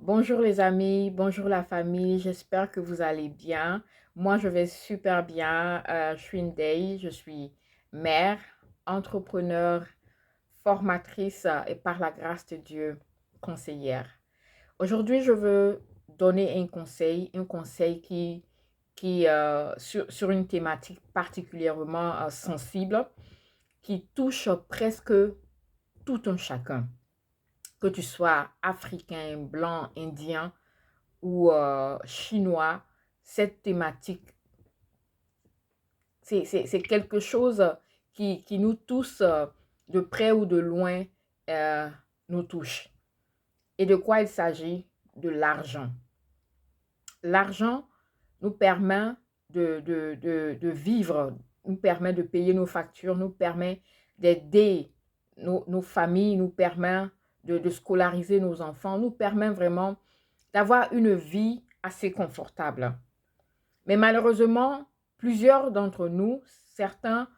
Bonjour les amis, bonjour la famille, j'espère que vous allez bien. Moi, je vais super bien. Je suis Ndeye, je suis mère, entrepreneur, formatrice et par la grâce de Dieu, conseillère. Aujourd'hui, je veux donner un conseil sur une thématique particulièrement sensible qui touche presque tout un chacun, que tu sois africain, blanc, indien ou chinois, cette thématique, c'est quelque chose qui nous tous, de près ou de loin, euh, nous touche. Et de quoi il s'agit? De l'argent. L'argent nous permet de vivre, nous permet de payer nos factures, nous permet d'aider nos familles, nous permet de scolariser nos enfants, nous permet vraiment d'avoir une vie assez confortable. Mais malheureusement, plusieurs d'entre nous, certains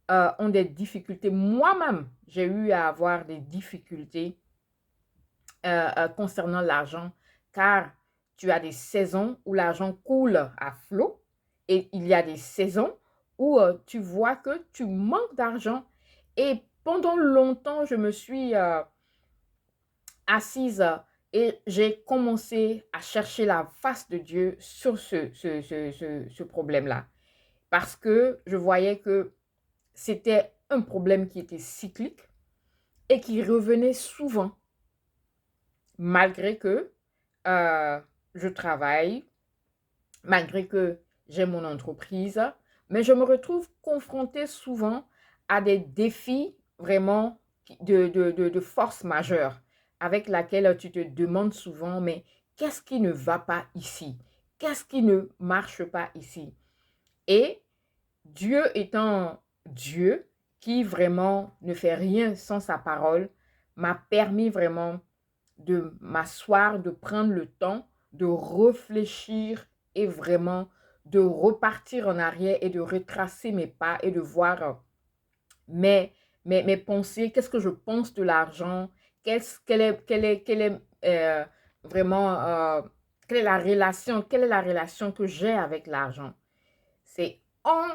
ont des difficultés. Moi-même, j'ai eu à avoir des difficultés concernant l'argent, car tu as des saisons où l'argent coule à flot et il y a des saisons où tu vois que tu manques d'argent. Et pendant longtemps, je me suis assise et j'ai commencé à chercher la face de Dieu sur ce problème-là. Parce que je voyais que c'était un problème qui était cyclique et qui revenait souvent, malgré que euh, je travaille, malgré que j'ai mon entreprise, mais je me retrouve confrontée souvent à des défis vraiment de force majeure avec laquelle tu te demandes souvent, mais qu'est-ce qui ne va pas ici? Qu'est-ce qui ne marche pas ici? Et Dieu étant Dieu qui vraiment ne fait rien sans sa parole, m'a permis vraiment de m'asseoir, de prendre le temps, de réfléchir et vraiment de repartir en arrière et de retracer mes pas et de voir mes, mes pensées, qu'est-ce que je pense de l'argent, quelle est vraiment, quelle est la relation que j'ai avec l'argent. C'est en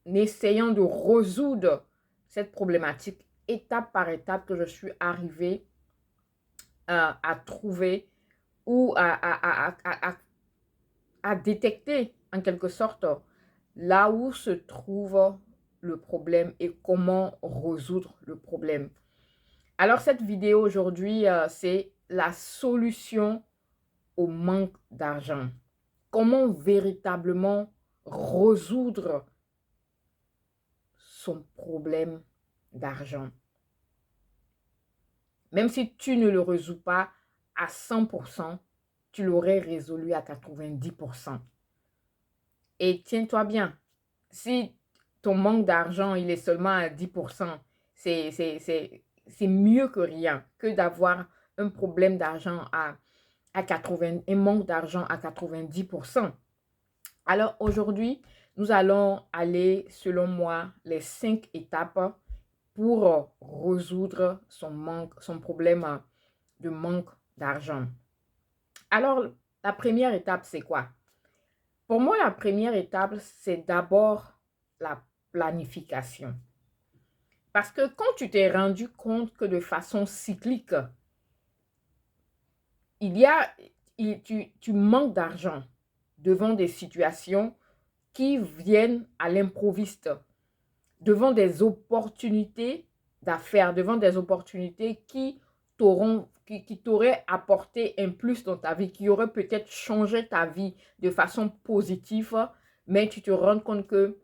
essayant de résoudre cette problématique étape par étape que je suis arrivée à trouver ou à détecter en quelque sorte là où se trouve le problème et comment résoudre le problème. Alors cette vidéo aujourd'hui, c'est la solution au manque d'argent. Comment véritablement résoudre son problème d'argent. Même si tu ne le résous pas à 100%, tu l'aurais résolu à 90%. Et tiens-toi bien, si ton manque d'argent, il est seulement à 10%, c'est mieux que rien que d'avoir un problème d'argent à 80, un manque d'argent à 90%. Alors aujourd'hui, nous allons aller, selon moi, les 5 étapes pour résoudre son problème de manque d'argent. Alors, la première étape, c'est quoi? Pour moi, la première étape, c'est d'abord la planification. Parce que quand tu t'es rendu compte que de façon cyclique, il y a, tu manques d'argent devant des situations qui viennent à l'improviste, devant des opportunités d'affaires, devant des opportunités qui t'auraient apporté un plus dans ta vie, qui auraient peut-être changé ta vie de façon positive, mais tu te rends compte que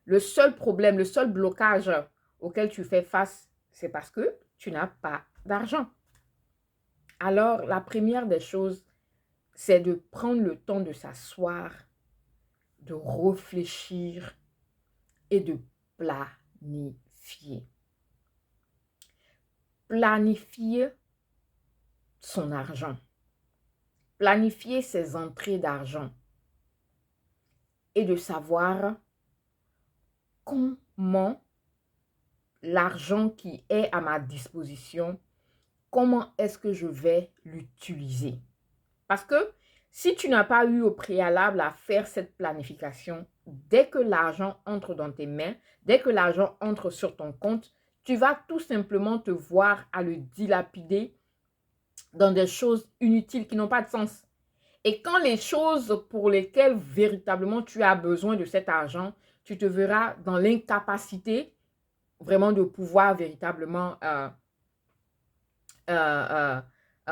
le seul problème, le seul blocage auquel tu fais face, c'est parce que tu n'as pas d'argent. Alors, la première des choses, c'est de prendre le temps de s'asseoir, de réfléchir et de planifier. Planifier son argent, planifier ses entrées d'argent et de savoir comment l'argent qui est à ma disposition comment est-ce que je vais l'utiliser? Parce que si tu n'as pas eu au préalable à faire cette planification, dès que l'argent entre dans tes mains, dès que l'argent entre sur ton compte, tu vas tout simplement te voir à le dilapider dans des choses inutiles qui n'ont pas de sens. Et quand les choses pour lesquelles véritablement tu as besoin de cet argent, tu te verras dans l'incapacité vraiment de pouvoir véritablement euh,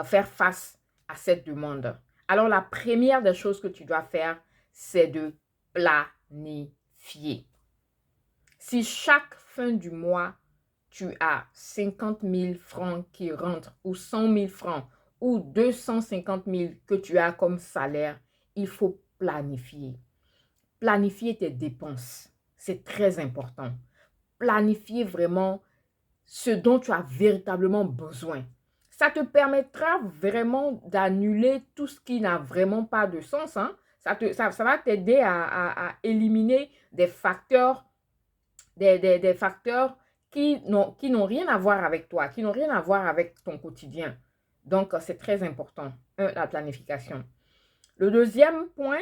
faire face à cette demande. Alors, la première des choses que tu dois faire, c'est de planifier. Si chaque fin du mois, tu as 50 000 francs qui rentrent ou 100 000 francs ou 250 000 que tu as comme salaire, il faut planifier. Planifier tes dépenses, c'est très important. Planifier vraiment ce dont tu as véritablement besoin. Ça te permettra vraiment d'annuler tout ce qui n'a vraiment pas de sens. Hein? Ça va t'aider à éliminer des facteurs, des facteurs qui n'ont rien à voir avec toi, qui n'ont rien à voir avec ton quotidien. Donc, c'est très important, la planification. Le deuxième point,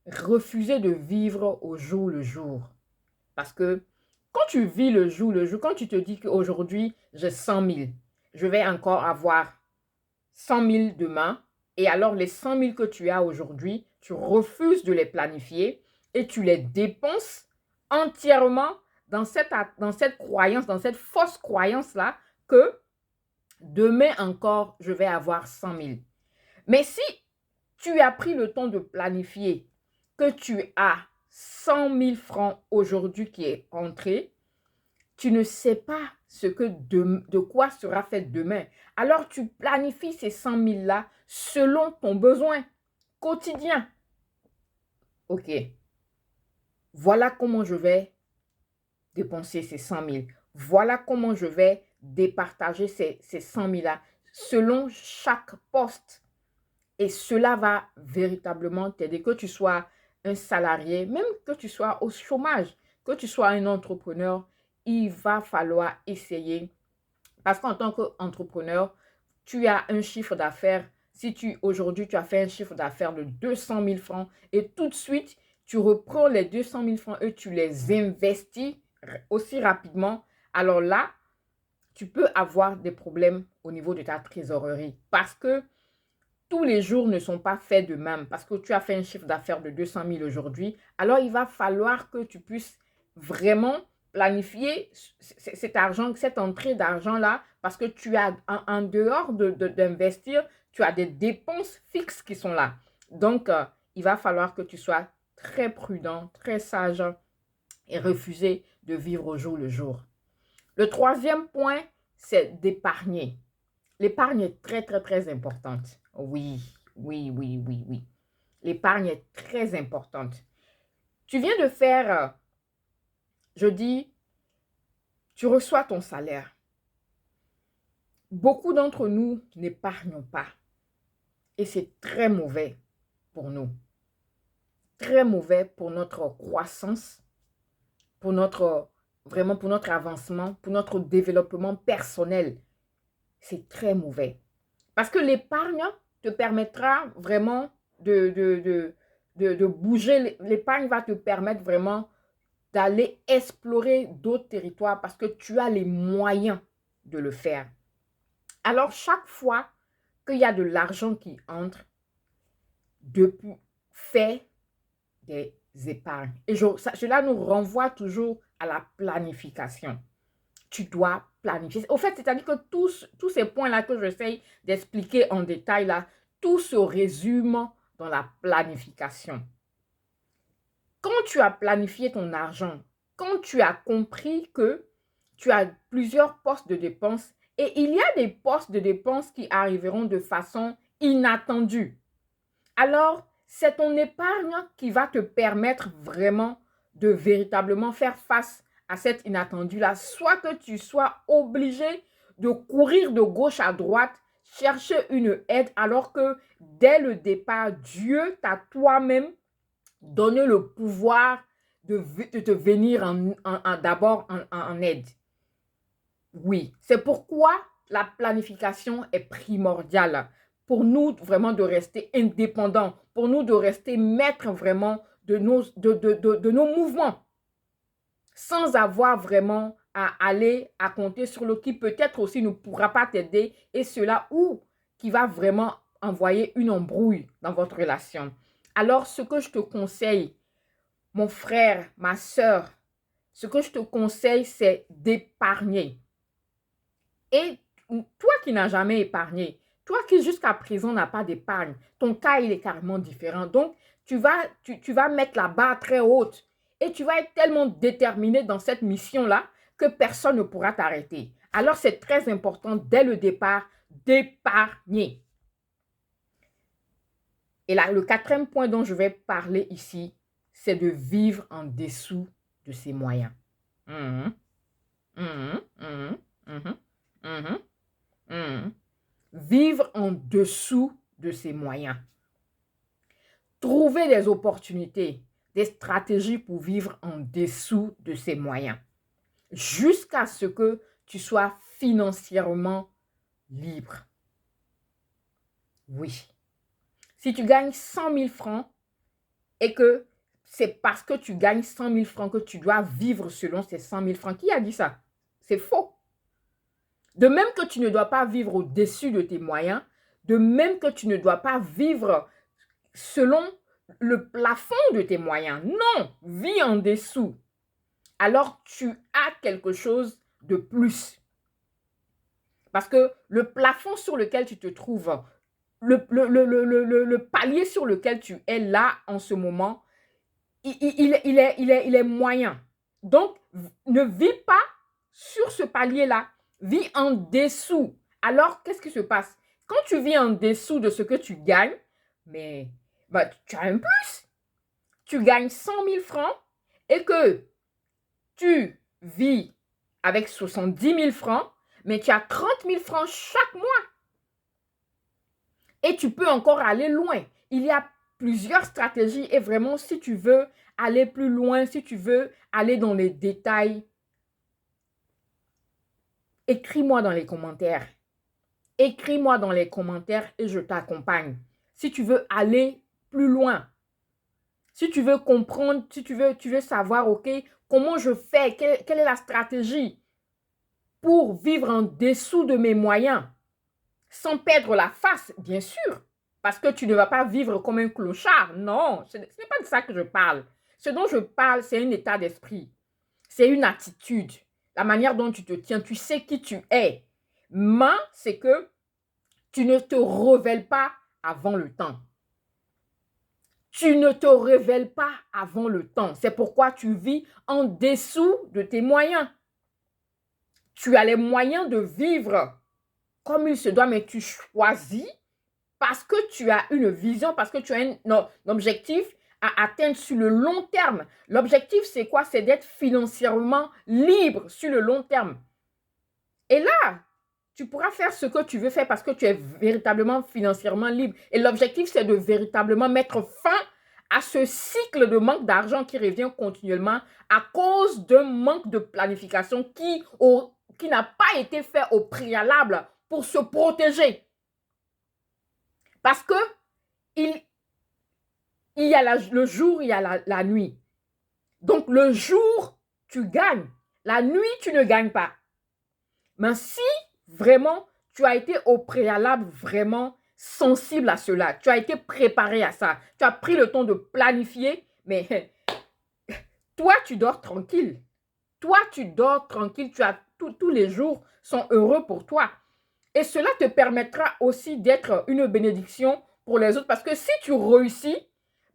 refuser de vivre au jour le jour. Parce que quand tu vis le jour, quand tu te dis qu'aujourd'hui, j'ai 100 000, je vais encore avoir 100 000 demain, et alors les 100 000 que tu as aujourd'hui, tu refuses de les planifier et tu les dépenses entièrement dans cette croyance, dans cette fausse croyance-là que demain encore, je vais avoir 100 000. Mais si tu as pris le temps de planifier que tu as 100 000 francs aujourd'hui qui est entré, tu ne sais pas de quoi sera fait demain. Alors, tu planifies ces 100 000-là selon ton besoin quotidien. OK, voilà comment je vais dépenser ces 100 000. Voilà comment je vais départager ces 100 000-là selon chaque poste. Et cela va véritablement t'aider, que tu sois un salarié, même que tu sois au chômage, que tu sois un entrepreneur, il va falloir essayer. Parce qu'en tant qu'entrepreneur, tu as un chiffre d'affaires. Si aujourd'hui, tu as fait un chiffre d'affaires de 200 000 francs et tout de suite, tu reprends les 200 000 francs et tu les investis aussi rapidement, alors là, tu peux avoir des problèmes au niveau de ta trésorerie parce que tous les jours ne sont pas faits de même. Parce que tu as fait un chiffre d'affaires de 200 000 aujourd'hui, alors il va falloir que tu puisses vraiment planifier cet argent, cette entrée d'argent-là, parce que tu as, en dehors d'investir, tu as des dépenses fixes qui sont là. Donc, il va falloir que tu sois très prudent, très sage et refuser de vivre au jour le jour. Le troisième point, c'est d'épargner. L'épargne est très, très, très importante. Oui, oui, oui, oui, oui. L'épargne est très importante. Tu viens de faire, je dis, tu reçois ton salaire. Beaucoup d'entre nous n'épargnons pas. Et c'est très mauvais pour nous. Très mauvais pour notre croissance, vraiment pour notre avancement, pour notre développement personnel. C'est très mauvais. Parce que l'épargne te permettra vraiment de bouger. L'épargne va te permettre vraiment d'aller explorer d'autres territoires parce que tu as les moyens de le faire. Alors, chaque fois qu'il y a de l'argent qui entre, fais des épargnes. Et cela nous renvoie toujours à la planification. Tu dois planifier. Au fait, c'est-à-dire que tous ces points-là que j'essaye d'expliquer en détail, là, tout se résume dans la planification. Quand tu as planifié ton argent, quand tu as compris que tu as plusieurs postes de dépenses et il y a des postes de dépenses qui arriveront de façon inattendue, alors c'est ton épargne qui va te permettre vraiment de véritablement faire face à cet inattendu-là, soit que tu sois obligé de courir de gauche à droite, chercher une aide, alors que dès le départ, Dieu t'a toi-même donné le pouvoir de te venir d'abord en aide. Oui, c'est pourquoi la planification est primordiale pour nous vraiment de rester indépendants, pour nous de rester maîtres vraiment de nos mouvements, sans avoir vraiment à aller à compter sur l'autre qui peut-être aussi ne pourra pas t'aider et cela ou qui va vraiment envoyer une embrouille dans votre relation. Alors, ce que je te conseille, mon frère, ma soeur, ce que je te conseille, c'est d'épargner. Et toi qui n'as jamais épargné, toi qui jusqu'à présent n'as pas d'épargne, ton cas, il est carrément différent. Donc, tu vas mettre la barre très haute et tu vas être tellement déterminé dans cette mission-là que personne ne pourra t'arrêter. Alors, c'est très important dès le départ d'épargner. Et là, le quatrième point dont je vais parler ici, c'est de vivre en dessous de ses moyens. Vivre en dessous de ses moyens. Trouver des opportunités, des stratégies pour vivre en dessous de ses moyens. Jusqu'à ce que tu sois financièrement libre. Oui. Si tu gagnes 100 000 francs et que c'est parce que tu gagnes 100 000 francs que tu dois vivre selon ces 100 000 francs, qui a dit ça? C'est faux. De même que tu ne dois pas vivre au-dessus de tes moyens, de même que tu ne dois pas vivre selon le plafond de tes moyens. Non, vis en dessous. Alors, tu as quelque chose de plus. Parce que le plafond sur lequel tu te trouves, le palier sur lequel tu es là en ce moment, il est moyen. Donc, ne vis pas sur ce palier-là. Vis en dessous. Alors, qu'est-ce qui se passe? Quand tu vis en dessous de ce que tu gagnes, mais tu as un plus. Tu gagnes 100 000 francs et que tu vis avec 70 000 francs, mais tu as 30 000 francs chaque mois. Et tu peux encore aller loin. Il y a plusieurs stratégies et vraiment, si tu veux aller plus loin, si tu veux aller dans les détails, écris-moi dans les commentaires. Écris-moi dans les commentaires et je t'accompagne. Si tu veux aller plus loin, si tu veux comprendre, si tu veux savoir, ok, comment je fais, quelle est la stratégie pour vivre en dessous de mes moyens, sans perdre la face, bien sûr, parce que tu ne vas pas vivre comme un clochard. Non, ce n'est pas de ça que je parle. Ce dont je parle, c'est un état d'esprit. C'est une attitude, la manière dont tu te tiens. Tu sais qui tu es. Mais c'est que tu ne te révèles pas avant le temps. Tu ne te révèles pas avant le temps. C'est pourquoi tu vis en dessous de tes moyens. Tu as les moyens de vivre comme il se doit, mais tu choisis parce que tu as une vision, parce que tu as un objectif à atteindre sur le long terme. L'objectif, c'est quoi? C'est d'être financièrement libre sur le long terme. Et là, tu pourras faire ce que tu veux faire parce que tu es véritablement financièrement libre. Et l'objectif, c'est de véritablement mettre fin à ce cycle de manque d'argent qui revient continuellement à cause d'un manque de planification qui n'a pas été fait au préalable pour se protéger. Parce que il y a le jour, il y a la nuit. Donc, le jour, tu gagnes. La nuit, tu ne gagnes pas. Mais si vraiment, tu as été au préalable vraiment sensible à cela, tu as été préparé à ça, tu as pris le temps de planifier, mais toi, tu dors tranquille. Toi, tu dors tranquille. Tu as tous les jours sont heureux pour toi. Et cela te permettra aussi d'être une bénédiction pour les autres. Parce que si tu réussis,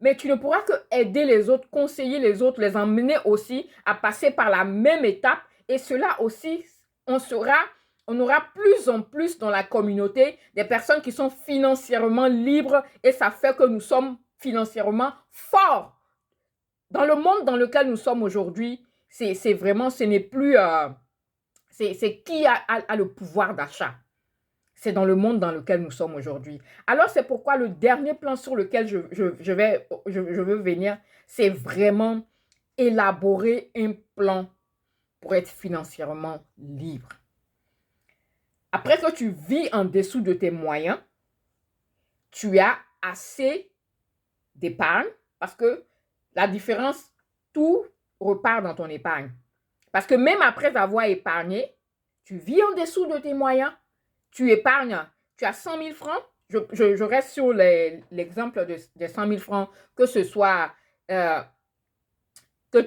mais tu ne pourras que aider les autres, conseiller les autres, les emmener aussi à passer par la même étape. Et cela aussi, on aura plus en plus dans la communauté des personnes qui sont financièrement libres et ça fait que nous sommes financièrement forts. Dans le monde dans lequel nous sommes aujourd'hui, c'est vraiment, ce n'est plus, c'est qui a le pouvoir d'achat. C'est dans le monde dans lequel nous sommes aujourd'hui. Alors, c'est pourquoi le dernier plan sur lequel je veux venir, c'est vraiment élaborer un plan pour être financièrement libre. après que tu vis en dessous de tes moyens, tu as assez d'épargne parce que la différence, tout repart dans ton épargne. Parce que même après avoir épargné, tu vis en dessous de tes moyens, tu épargnes, tu as 100 000 francs. Je reste sur l'exemple des 100 000 francs, que ce soit que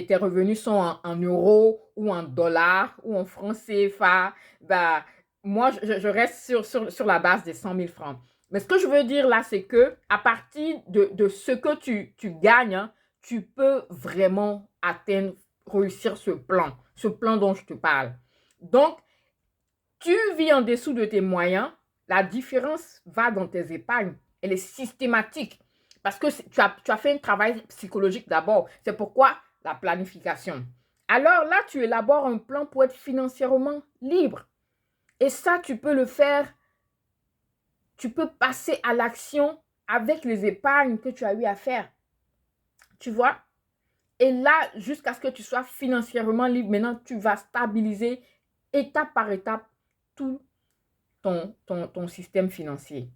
tes revenus sont en euros ou en dollars ou en francs CFA. Bah, moi, je reste sur la base des 100 000 francs. Mais ce que je veux dire là, c'est que à partir de ce que tu gagnes, hein, tu peux vraiment réussir ce plan dont je te parle. Donc, tu vis en dessous de tes moyens, la différence va dans tes épargnes. Elle est systématique parce que tu as fait un travail psychologique d'abord. C'est pourquoi la planification. Alors là, tu élabores un plan pour être financièrement libre. Et ça, tu peux le faire. Tu peux passer à l'action avec les épargnes que tu as eu à faire. Tu vois? Et là, jusqu'à ce que tu sois financièrement libre, maintenant, tu vas stabiliser étape par étape tout ton système financier.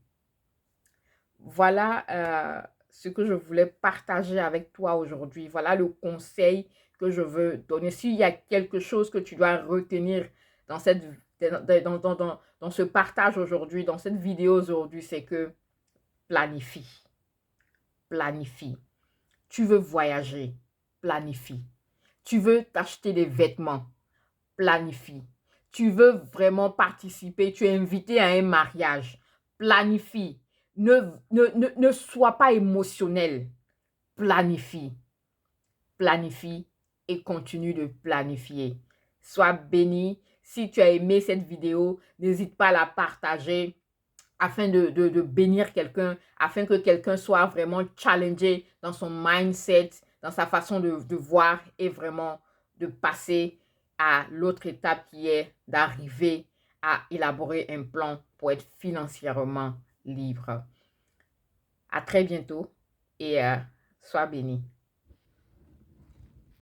Voilà ce que je voulais partager avec toi aujourd'hui. Voilà le conseil que je veux donner. S'il y a quelque chose que tu dois retenir dans dans ce partage aujourd'hui, dans cette vidéo aujourd'hui, c'est que planifie. Planifie. Tu veux voyager, planifie. Tu veux t'acheter des vêtements, planifie. Tu veux vraiment participer, tu es invité à un mariage, planifie. Ne sois pas émotionnel, planifie. Planifie et continue de planifier. Sois béni. Si tu as aimé cette vidéo, n'hésite pas à la partager afin de bénir quelqu'un, afin que quelqu'un soit vraiment challengé dans son mindset, dans sa façon de voir et vraiment de passer à l'autre étape qui est d'arriver à élaborer un plan pour être financièrement libre. À très bientôt et sois béni.